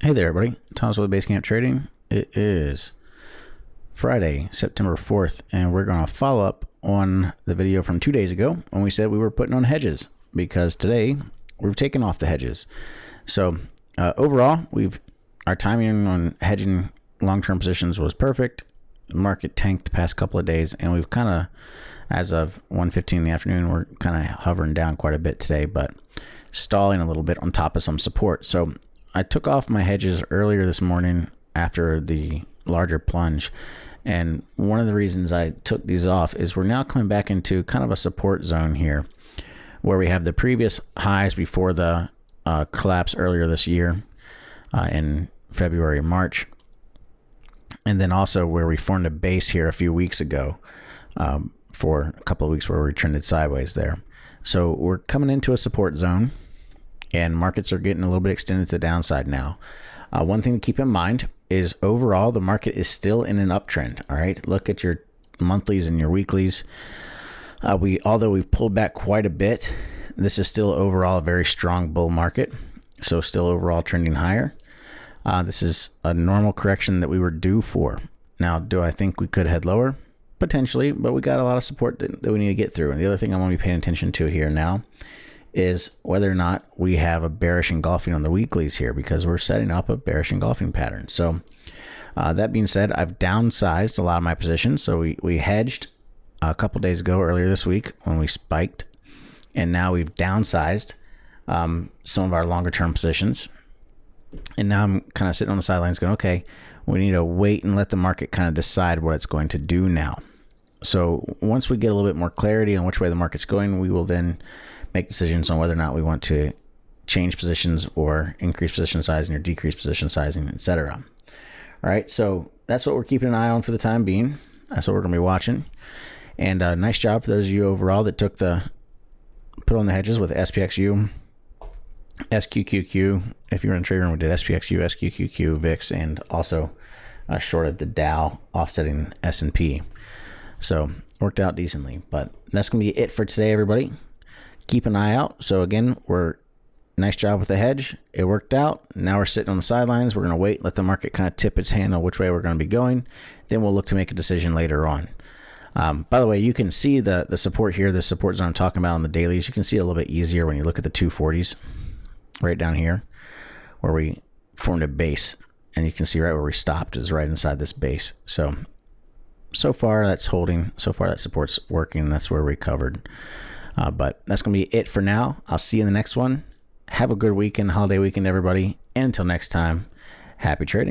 Hey there, everybody. Thomas with Basecamp Trading. It is Friday, September 4th, and we're going to follow up on the video from 2 days ago when we said we were putting on hedges, because today we've taken off the hedges. So overall, our timing on hedging long-term positions was perfect. The market tanked the past couple of days, and we've kind of, as of 1:15 in the afternoon, we're kind of hovering down quite a bit today, but stalling a little bit on top of some support. So I took off my hedges earlier this morning after the larger plunge, and one of the reasons I took these off is we're now coming back into kind of a support zone here where we have the previous highs before the collapse earlier this year in February and March, and then also where we formed a base here a few weeks ago for a couple of weeks where we trended sideways there. So we're coming into a support zone, and markets are getting a little bit extended to the downside now. One thing to keep in mind is overall the market is still in an uptrend. All right, look at your monthlies and your weeklies. Although we've pulled back quite a bit, this is still overall a very strong bull market. So still overall trending higher. This is a normal correction that we were due for. Now, do I think we could head lower? Potentially, but we got a lot of support that we need to get through. And the other thing I want to be paying attention to here now is whether or not we have a bearish engulfing on the weeklies here, because we're setting up a bearish engulfing pattern. So that being said, I've downsized a lot of my positions. So we hedged a couple days ago earlier this week when we spiked, and now we've downsized some of our longer term positions. And now I'm kind of sitting on the sidelines going, okay, we need to wait and let the market kind of decide what it's going to do now. So once we get a little bit more clarity on which way the market's going, we will then make decisions on whether or not we want to change positions or increase position sizing or decrease position sizing, etc. All right, so that's what we're keeping an eye on for the time being. That's what we're going to be watching. And nice job for those of you overall that put on the hedges with SPXU, SQQQ. If you were in the trading room, we did SPXU, SQQQ, VIX, and also shorted the Dow, offsetting S&P. So worked out decently. But that's going to be it for today, everybody. Keep an eye out. So again, nice job with the hedge. It worked out. Now we're sitting on the sidelines. We're going to wait, let the market kind of tip its hand on which way we're going to be going. Then we'll look to make a decision later on. By the way, you can see the support here, the support zone I'm talking about on the dailies. You can see it a little bit easier when you look at the 240s right down here where we formed a base. And you can see right where we stopped is right inside this base. So far that's holding. So far that support's working. That's where we covered. But that's going to be it for now. I'll see you in the next one. Have a good weekend, holiday weekend, everybody. And until next time, happy trading.